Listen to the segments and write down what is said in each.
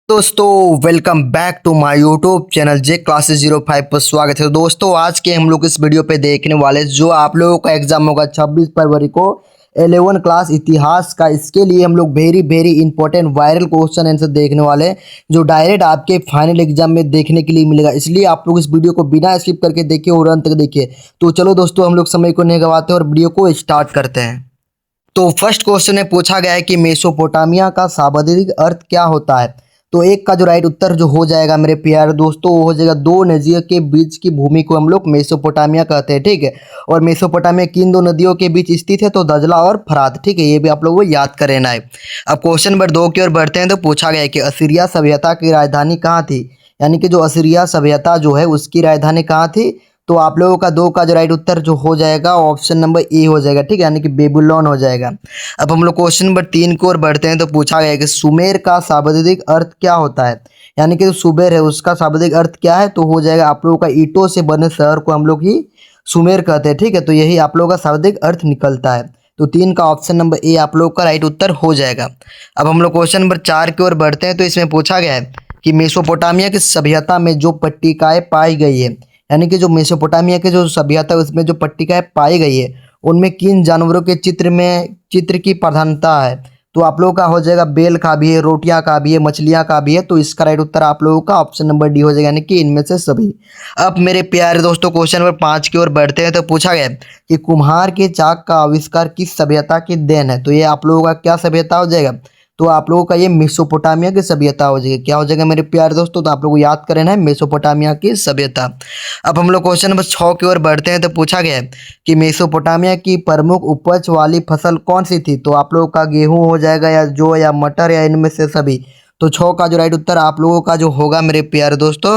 दोस्तों welcome back to my YouTube channel J classes 05 पर स्वागत है। दोस्तों आज के हम लोग इस वीडियो पे देखने वाले जो आप लोगों का एग्जाम होगा 26 फरवरी को 11 क्लास इतिहास का। इसके लिए हम लोग very very important viral question answer देखने वाले हैं जो डायरेक्ट आपके फाइनल एग्जाम में देखने के लिए मिलेगा। इसलिए आप लोग इस वीडियो को बिना स्किप करके देखिए और अंत तक देखिए। तो चलो दोस्तों हम लोग समय को नहीं गवाते और वीडियो को स्टार्ट करते हैं। तो फर्स्ट क्वेश्चन में पूछा गया है कि मेसोपोटामिया का शाब्दिक अर्थ क्या होता है। तो एक का जो राइट उत्तर जो हो जाएगा मेरे प्यारे दोस्तों वो हो जाएगा दो नदियों के बीच की भूमि को हम लोग मेसोपोटामिया कहते हैं। ठीक है, और मेसोपोटामिया किन दो नदियों के बीच स्थित है तो दजला और फरात। ठीक है, ये भी आप लोगों को याद कर लेना है। अब क्वेश्चन नंबर 2 की ओर बढ़ते हैं। तो पूछा गया है कि असीरिया सभ्यता की राजधानी कहाँ थी, यानी कि जो असीरिया सभ्यता जो है उसकी राजधानी कहाँ थी। तो आप लोगों का दो का जो राइट उत्तर जो हो जाएगा ऑप्शन नंबर ए हो जाएगा। ठीक है, यानी कि बेबीलोन हो जाएगा। अब हम लोग क्वेश्चन नंबर 3 की ओर बढ़ते हैं। तो पूछा गया है कि सुमेर का शाब्दिक अर्थ क्या होता है, यानी कि जो सुमेर है उसका शाब्दिक अर्थ क्या है। तो हो जाएगा आप लोगों का ईंटों से बने शहर को हम लोग ही सुमेर कहते हैं। ठीक है, तो यही आप लोगों का शाब्दिक अर्थ निकलता है। तो 3 का ऑप्शन नंबर ए आप लोगों का राइट उत्तर हो जाएगा। अब हम लोग क्वेश्चन नंबर 4 की ओर बढ़ते हैं। तो इसमें पूछा गया है कि मेसोपोटामिया की सभ्यता में जो पट्टिकाएं पाई गई है, यानी कि जो मेसोपोटामिया के जो सभ्यता है उसमें जो पट्टिकाएं पाई गई है उनमें किन जानवरों के चित्र की प्रधानता है। तो आप लोगों का हो जाएगा बेल का भी है, रोटियां का भी है, मछलियां का भी है। तो इसका राइट उत्तर आप लोगों का ऑप्शन नंबर डी हो जाएगा, यानी कि इनमें से सभी। अब मेरे प्यारे दोस्तों क्वेश्चन नंबर 5 की ओर बढ़ते हैं। तो पूछा गया है कि कुम्हार के चाक का आविष्कार किस सभ्यता की देन है। तो ये आप लोगों का क्या सभ्यता हो जाएगा। तो आप लोगों का ये मेसोपोटामिया की सभ्यता हो जाएगी। क्या हो जाएगा मेरे प्यारे दोस्तों, तो आप लोगों को याद करना है मेसोपोटामिया की सभ्यता। अब हम लोग क्वेश्चन नंबर 6 की ओर बढ़ते हैं। तो पूछा गया है कि मेसोपोटामिया की प्रमुख उपज वाली फसल कौन सी थी। तो आप लोगों का गेहूं हो जाएगा या जौ या मटर या इनमें से सभी। तो 6 का जो राइट उत्तर आप लोगों का जो होगा मेरे प्यारे दोस्तों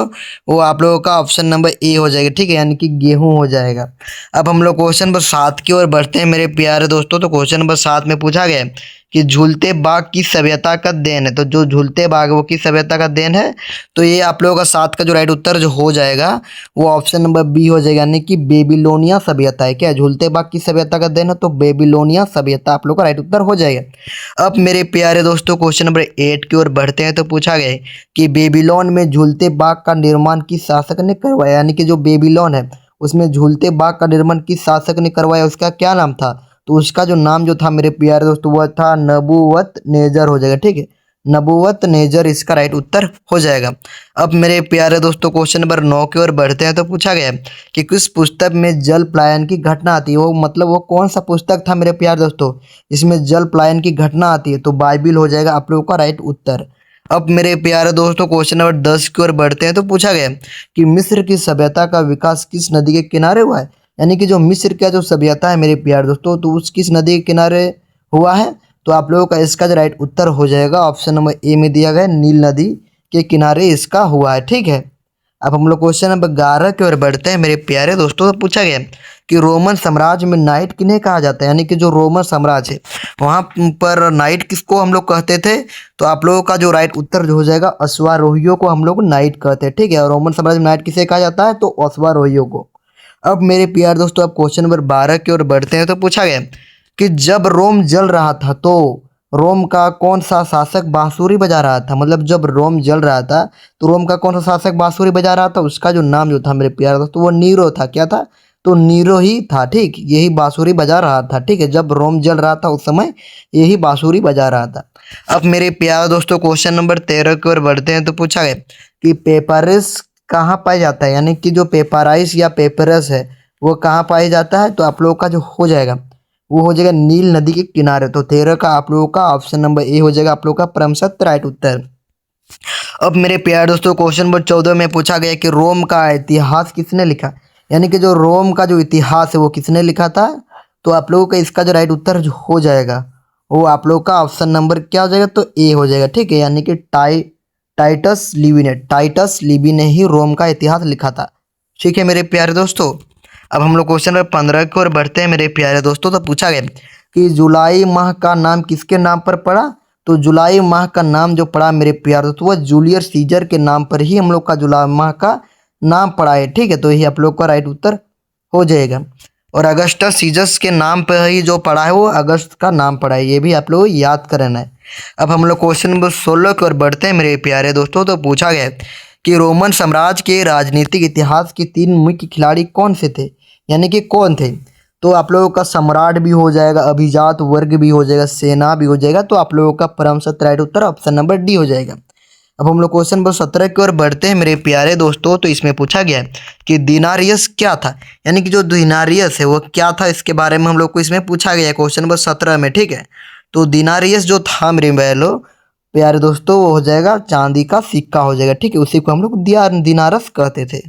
वो आप लोगों का ऑप्शन नंबर ए हो जाएगा। ठीक है, यानी कि गेहूं हो जाएगा। अब हम लोग क्वेश्चन नंबर 7 की ओर बढ़ते हैं मेरे प्यारे दोस्तों। तो क्वेश्चन नंबर 7 में पूछा गया है कि झूलते बाग की सभ्यता का देन है। तो जो झूलते बाग वो किस सभ्यता का देन है। तो ये आप लोगों का 7 का जो राइट उत्तर जो हो जाएगा वो ऑप्शन नंबर बी हो जाएगा, यानी कि बेबीलोनिया सभ्यता है। क्या झूलते बाग की सभ्यता का देन है तो बेबीलोनिया सभ्यता आप लोग का राइट उत्तर हो जाएगा। अब मेरे प्यारे दोस्तों क्वेश्चन नंबर 8 की ओर बढ़ते हैं। तो पूछा गया है कि बेबीलोन में झूलते बाग का निर्माण किस शासक ने करवाया, यानी कि जो बेबीलोन है उसमें झूलते बाग का निर्माण किस शासक ने करवाया, उसका क्या नाम था। तो उसका जो नाम जो था मेरे प्यारे दोस्तों वह था नबूवत नेजर हो जाएगा। ठीक है, नबूवत नेजर इसका राइट उत्तर हो जाएगा। अब मेरे प्यारे दोस्तों क्वेश्चन नंबर 9 की ओर बढ़ते हैं। तो पूछा गया है कि किस पुस्तक में जल पलायन की घटना आती है। वो मतलब वो कौन सा पुस्तक था मेरे प्यारे दोस्तों इसमें जल पलायन की घटना आती है। तो बाइबिल हो जाएगा आप लोगों का राइट उत्तर। अब मेरे प्यारे दोस्तों क्वेश्चन नंबर 10 की ओर बढ़ते हैं। तो पूछा गया है कि मिस्र की सभ्यता का विकास किस नदी के किनारे हुआ है, यानी कि जो मिस्र का जो सभ्यता है मेरे प्यारे दोस्तों तो उस किस नदी के किनारे हुआ है। तो आप लोगों का इसका जो राइट उत्तर हो जाएगा ऑप्शन नंबर ए में दिया गया नील नदी के किनारे इसका हुआ है। ठीक है, अब हम लोग क्वेश्चन नंबर 11 की ओर बढ़ते हैं मेरे प्यारे दोस्तों। तो पूछा गया कि रोमन साम्राज्य में नाइट किन्हें कहा जाता है, यानी कि जो रोमन साम्राज्य है वहाँ पर नाइट किसको हम लोग कहते थे। तो आप लोगों का जो राइट उत्तर जो हो जाएगा अश्वारोहियों को हम लोग नाइट कहते हैं। ठीक है, और रोमन साम्राज्य में नाइट किसे कहा जाता है तो अश्वारोहियों को। अब मेरे प्यार दोस्तों अब क्वेश्चन नंबर 12 की ओर बढ़ते हैं। तो पूछा गया कि जब रोम जल रहा था तो रोम का कौन सा शासक बांसुरी बजा रहा था। मतलब जब रोम जल रहा था तो रोम का कौन सा शासक बांसुरी बजा रहा था, उसका जो नाम जो था मेरे प्यार दोस्तों वो नीरो था। क्या था, तो नीरो ही था। ठीक, यही बांसुरी बजा रहा था। ठीक है, जब रोम जल रहा था उस समय यही बांसुरी बजा रहा था। अब मेरे प्यार दोस्तों क्वेश्चन नंबर 13 की ओर बढ़ते हैं। तो पूछा गया कि पेपरस कहाँ पाया जाता है, यानी कि जो पेपराइस या पेपरस है वो कहाँ पाया जाता है। तो आप लोगों का जो हो जाएगा वो हो जाएगा नील नदी के किनारे। तो 13 का आप लोगों का ऑप्शन नंबर ए हो जाएगा आप लोगों का परम सत्य राइट उत्तर। अब मेरे प्यारे दोस्तों क्वेश्चन नंबर 14 में पूछा गया कि रोम का इतिहास किसने लिखा, यानी कि जो रोम का जो इतिहास है वो किसने लिखा था। तो आप लोगों का इसका जो राइट उत्तर जो हो जाएगा वो आप लोगों का ऑप्शन नंबर क्या हो जाएगा तो ए हो जाएगा। ठीक है, यानी कि टाइटस लिवी ने ही रोम का इतिहास लिखा था। ठीक है मेरे प्यारे दोस्तों, अब हम लोग क्वेश्चन नंबर 15 की ओर बढ़ते हैं मेरे प्यारे दोस्तों। तो पूछा गया कि जुलाई माह का नाम किसके नाम पर पड़ा। तो जुलाई माह का नाम जो पड़ा मेरे प्यारे दोस्तों वह जूलियस सीजर के नाम पर ही हम लोग का जुलाई माह का नाम पड़ा है। ठीक है, तो यही आप लोग का राइट उत्तर हो जाएगा। और अगस्टस सीजस के नाम पर ही जो पड़ा है वो अगस्त का नाम पड़ा है, ये भी आप लोगों को याद करना है। अब हम लोग क्वेश्चन नंबर 16 की ओर बढ़ते हैं मेरे प्यारे दोस्तों। तो पूछा गया है कि रोमन साम्राज्य के राजनीतिक इतिहास के 3 मुख्य खिलाड़ी कौन से थे, यानी कि कौन थे। तो आप लोगों का सम्राट भी हो जाएगा, अभिजात वर्ग भी हो जाएगा, सेना भी हो जाएगा। तो आप लोगों का परम सत्य राइट उत्तर ऑप्शन नंबर डी हो जाएगा। अब हम लोग क्वेश्चन नंबर 17 की ओर बढ़ते हैं मेरे प्यारे दोस्तों। तो इसमें पूछा गया है कि दिनारियस क्या था, यानी कि जो दिनारियस है वो क्या था, इसके बारे में हम लोग को इसमें पूछा गया है क्वेश्चन नंबर 17 में। ठीक है, तो दिनारियस जो था मेरे बहलो प्यारे दोस्तों वो हो जाएगा चांदी का सिक्का हो जाएगा। ठीक है, उसी को हम लोग दिनारस कहते थे।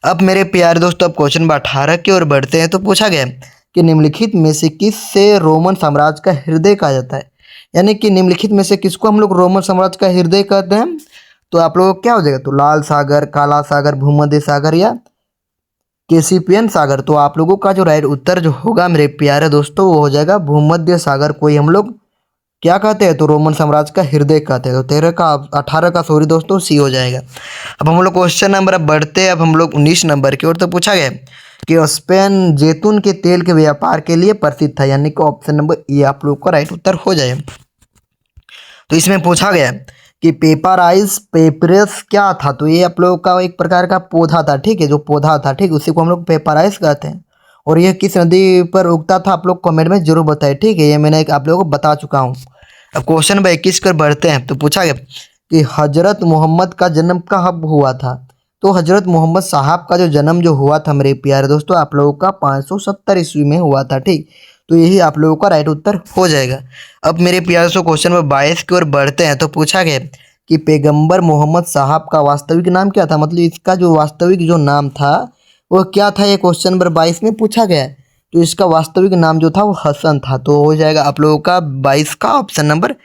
अब मेरे प्यारे दोस्तों अब क्वेश्चन नंबर 18 की ओर बढ़ते हैं। तो पूछा गया है कि निम्नलिखित में से किस से रोमन साम्राज्य का हृदय कहा जाता है, यानी कि निम्नलिखित में से किसको हम लोग रोमन साम्राज्य का हृदय कहते हैं। तो आप लोगों को क्या हो जाएगा, तो लाल सागर, काला सागर, भूमध्य सागर या कैस्पियन सागर। तो आप लोगों का जो राइट उत्तर जो होगा मेरे प्यारे दोस्तों वो हो जाएगा भूमध्य सागर को ही हम लोग क्या कहते हैं, तो रोमन साम्राज्य का हृदय कहते हैं। तो 18 का सॉरी दोस्तों सी हो जाएगा। अब हम लोग क्वेश्चन नंबर अब बढ़ते हैं, अब हम लोग 19 नंबर की ओर। तो पूछा गया कि स्पेन जैतून के तेल के व्यापार के लिए प्रसिद्ध था, यानी कि ऑप्शन नंबर ए आप लोग का राइट उत्तर हो जाए। तो इसमें पूछा गया कि पेपराइस पेपरस क्या था। तो ये आप लोगों का एक प्रकार का पौधा था। ठीक है, जो पौधा था, ठीक, उसी को हम लोग पेपराइस कहते हैं। और यह किस नदी पर उगता था आप लोग कमेंट में जरूर बताएं। ठीक है, ये मैंने आप लोगों को बता चुका हूँ। अब क्वेश्चन नंबर 21 पर बढ़ते हैं। तो पूछा गया कि हजरत मोहम्मद का जन्म कब हुआ था। तो हजरत मोहम्मद साहब का जो जन्म जो हुआ था मेरे प्यारे दोस्तों आप लोगों का 570 ईस्वी में हुआ था। ठीक, तो यही आप लोगों का राइट उत्तर हो जाएगा। अब मेरे प्यारे दोस्तों क्वेश्चन नंबर 22 की ओर बढ़ते हैं। तो पूछा गया कि पैगंबर मोहम्मद साहब का वास्तविक नाम क्या था, मतलब इसका जो वास्तविक जो नाम था वो क्या था, ये क्वेश्चन नंबर 22 में पूछा गया है। तो इसका वास्तविक नाम जो था वो हसन था। तो हो जाएगा आप लोगों का 22 का ऑप्शन नंबर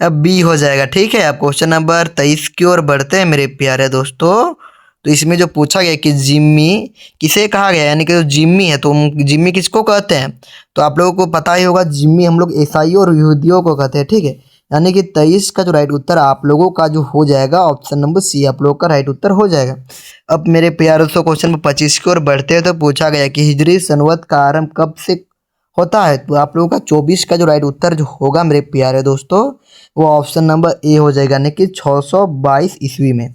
बी हो जाएगा। ठीक है, अब क्वेश्चन नंबर 23 की ओर बढ़ते हैं मेरे प्यारे दोस्तों। तो इसमें जो पूछा गया कि जिम्मी किसे कहा गया, यानी कि जो जिम्मी है तो जिम्मी किसको कहते हैं। तो आप लोगों को पता ही होगा जिम्मी हम लोग ईसाइयों और यहूदियों को कहते हैं। ठीक है, यानी कि 23 का जो राइट उत्तर आप लोगों का जो हो जाएगा ऑप्शन नंबर सी आप लोगों का राइट उत्तर हो जाएगा। अब मेरे प्यारे दोस्तों क्वेश्चन नंबर 25 की ओर बढ़ते हैं। तो पूछा गया कि हिजरी संवत का आरंभ कब से होता है। तो आप लोगों का 24 का जो राइट उत्तर जो होगा मेरे प्यारे दोस्तों वो ऑप्शन नंबर ए हो जाएगा, यानी कि 622 ईस्वी में।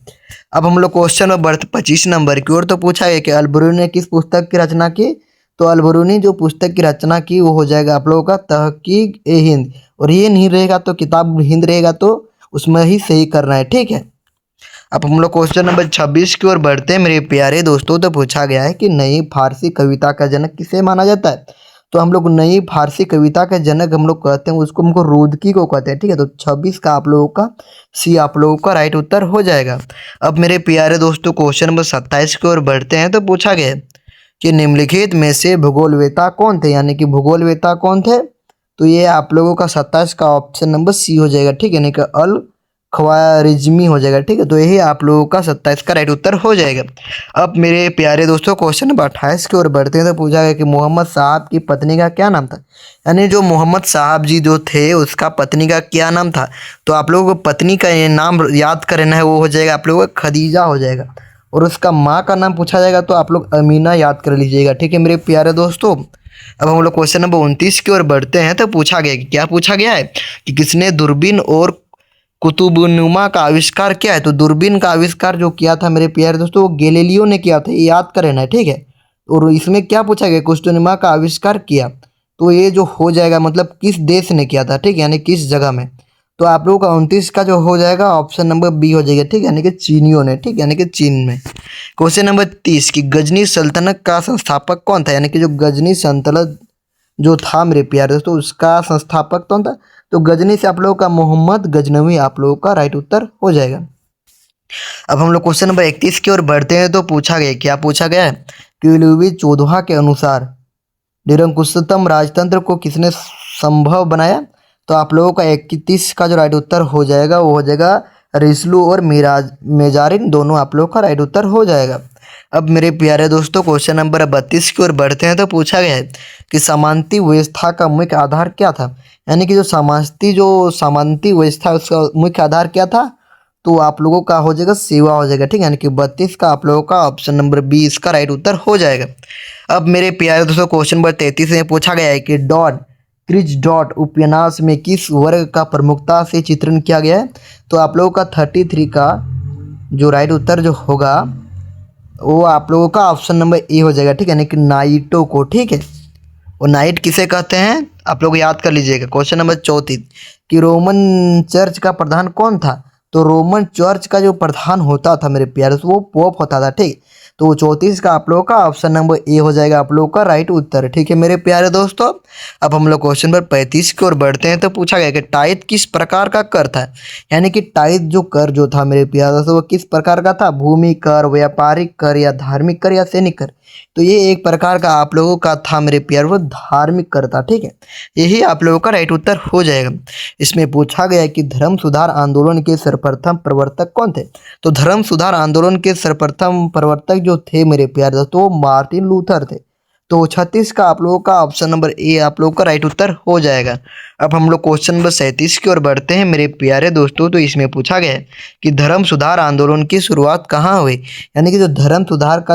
अब हम लोग क्वेश्चन में बढ़ते 25 नंबर की ओर। तो पूछा गया कि अलबरूनी ने किस पुस्तक की रचना की। तो अलबरूनी जो पुस्तक की रचना की वो हो जाएगा आप लोगों का तहकीक ए हिंद, और ये नहीं रहेगा तो किताब हिंद रहेगा तो उसमें ही सही करना है। ठीक है, अब हम लोग क्वेश्चन नंबर 26 की ओर बढ़ते हैं मेरे प्यारे दोस्तों। तो पूछा गया है कि नई फारसी कविता का जनक किसे माना जाता है। तो हम लोग नई फारसी कविता का जनक हम लोग कहते हैं उसको हमको रुदकी को कहते हैं। ठीक है, तो 26 का आप लोगों का सी आप लोगों का राइट उत्तर हो जाएगा। अब मेरे प्यारे दोस्तों क्वेश्चन नंबर 27 की ओर बढ़ते हैं। तो पूछा गया कि निम्नलिखित में से भूगोलवेता कौन थे, यानी कि भूगोलवेता कौन थे। तो ये आप लोगों का 27 का ऑप्शन नंबर सी हो जाएगा। ठीक है, यानी कि अल ख्वारिज्मी हो जाएगा। ठीक है, तो यही आप लोगों का 27 का राइट उत्तर हो जाएगा। अब मेरे प्यारे दोस्तों क्वेश्चन नंबर 28 की ओर बढ़ते हैं। तो पूछा गया कि मोहम्मद साहब की पत्नी का क्या नाम था, यानी जो मोहम्मद साहब जी जो थे उसका पत्नी का क्या नाम था। तो आप लोगों को पत्नी का ये नाम याद करना है, वो हो जाएगा आप लोगों का खदीजा हो जाएगा। और उसका माँ का नाम पूछा जाएगा तो आप लोग अमीना याद कर लीजिएगा। ठीक है मेरे प्यारे दोस्तों। अब हम लोग क्वेश्चन नंबर 29 की ओर बढ़ते हैं। तो पूछा गया कि क्या पूछा गया है कि किसने दूरबीन और कुतुबनुमा का आविष्कार किया है। तो दूरबीन का आविष्कार जो किया था मेरे प्यारे दोस्तों वो गैलीलियो ने किया था, ये याद करें ना। ठीक है, और इसमें क्या पूछा गया कुतुबनुमा का आविष्कार किया, तो ये जो हो जाएगा मतलब किस देश ने किया था। ठीक है, यानी किस जगह में। तो आप लोगों का 29 का जो हो जाएगा ऑप्शन नंबर बी हो जाएगा। ठीक है, यानी कि चीनियों ने। ठीक, यानी कि चीन में। क्वेश्चन नंबर 30 की गजनी सल्तनत का संस्थापक कौन था, यानी कि जो गजनी सल्तनत जो था मेरे प्यारे दोस्तों उसका संस्थापक कौन था। तो गजनी से आप लोगों का मोहम्मद गजनवी आप लोगों का राइट उत्तर हो जाएगा। अब हम लोग क्वेश्चन नंबर 31 की ओर बढ़ते हैं। तो पूछा गया क्या पूछा गया है कि लुई 14 के अनुसार निरंकुशतम राजतंत्र को किसने संभव बनाया। तो आप लोगों का 31 का जो राइट उत्तर हो जाएगा वो हो जाएगा रिसलू और मेजारिन, दोनों आप लोगों का राइट उत्तर हो जाएगा। अब मेरे प्यारे दोस्तों क्वेश्चन नंबर 32 की ओर बढ़ते हैं। तो पूछा गया है कि सामंती व्यवस्था का मुख्य आधार क्या था, यानी कि जो सामंती व्यवस्था उसका मुख्य आधार क्या था। तो आप लोगों का हो जाएगा सेवा हो जाएगा, ठीक है, यानी कि 32 का आप लोगों का ऑप्शन नंबर बी इसका राइट उत्तर हो जाएगा। अब मेरे प्यारे दोस्तों क्वेश्चन नंबर 33 में पूछा गया है कि डॉन क्रिच डॉट उपन्यास में किस वर्ग का प्रमुखता से चित्रण किया गया है। तो आप लोगों का 33 का जो राइट उत्तर जो होगा वो आप लोगों का ऑप्शन नंबर ए हो जाएगा, ठीक है, यानी कि नाइटों को, ठीक है। और नाइट किसे कहते हैं आप लोग याद कर लीजिएगा। क्वेश्चन नंबर 34 कि रोमन चर्च का प्रधान कौन था। तो रोमन चर्च का जो प्रधान होता था मेरे प्यारे वो पोप होता था, ठीक। तो 34 का आप लोगों का ऑप्शन नंबर ए हो जाएगा आप लोगों का राइट उत्तर, ठीक है मेरे प्यारे दोस्तों। अब हम लोग क्वेश्चन नंबर 35 की ओर बढ़ते हैं। तो पूछा गया कि टाइथ किस प्रकार का कर था, यानी कि टाइथ जो कर जो था मेरे प्यारे दोस्तों वो किस प्रकार का था, भूमि कर, व्यापारिक कर, या धार्मिक कर, या सैनिक कर। तो ये एक प्रकार का आप लोगों का था मेरे प्यारे वो धार्मिक कर था, ठीक है। यही आप लोगों का राइट उत्तर हो जाएगा। इसमें पूछा गया कि धर्म सुधार आंदोलन के सर्वप्रथम प्रवर्तक कौन थे। तो धर्म सुधार आंदोलन के सर्वप्रथम प्रवर्तक जो थे मेरे प्यारे दोस्तों वो मार्टिन लूथर थे। तो 36 का आप लोगों का ऑप्शन नंबर ए आप लोगों का राइट उत्तर हो जाएगा। अब हम लोग क्वेश्चन नंबर 37 की ओर बढ़ते हैं मेरे प्यारे दोस्तों। तो इसमें पूछा गया है कि धर्म सुधार आंदोलन की शुरुआत कहाँ हुई, यानी कि जो धर्म सुधार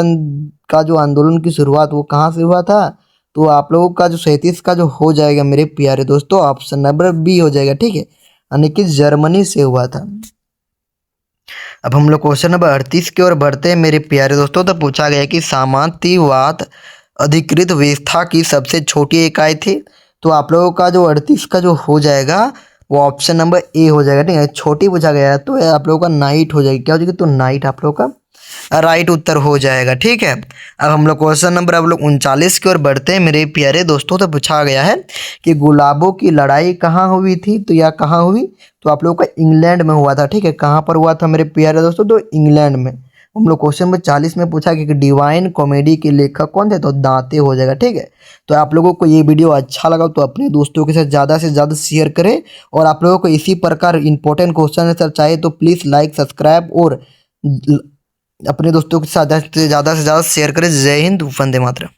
का जो आंदोलन की शुरुआत वो कहाँ से हुआ था। तो आप लोगों का जो 37 का जो हो जाएगा मेरे प्यारे दोस्तों ऑप्शन नंबर बी हो जाएगा, ठीक है, यानी कि जर्मनी से हुआ था। अब हम लोग क्वेश्चन नंबर 38 की ओर बढ़ते हैं मेरे प्यारे दोस्तों। तो पूछा गया कि सामंतवाद अधिकृत व्यवस्था की सबसे छोटी इकाई थी। तो आप लोगों का जो 38 का जो हो जाएगा वो ऑप्शन नंबर ए हो जाएगा, ठीक है। छोटी पूछा गया है तो आप लोगों का नाइट हो जाएगी, क्या हो जाएगी, तो नाइट आप लोगों का राइट उत्तर हो जाएगा, ठीक है। अब हम लोग क्वेश्चन नंबर अब लोग 39 की ओर बढ़ते हैं मेरे प्यारे दोस्तों। तो पूछा गया है कि गुलाबों की लड़ाई कहाँ हुई थी, तो या कहाँ हुई। तो आप लोगों का इंग्लैंड में हुआ था, ठीक है। कहाँ पर हुआ था मेरे प्यारे दोस्तों, तो इंग्लैंड में। हम लोग क्वेश्चन नंबर 40 में पूछा कि डिवाइन कॉमेडी के लेखक कौन थे। तो दांते हो जाएगा, ठीक है। तो आप लोगों को ये वीडियो अच्छा लगा तो अपने दोस्तों के साथ ज़्यादा से ज़्यादा शेयर करें। और आप लोगों को इसी प्रकार इंपॉर्टेंट क्वेश्चन आंसर चाहिए तो प्लीज़ लाइक सब्सक्राइब और अपने दोस्तों के साथ ज़्यादा से ज़्यादा शेयर करें। जय हिंद, वंदे मातरम।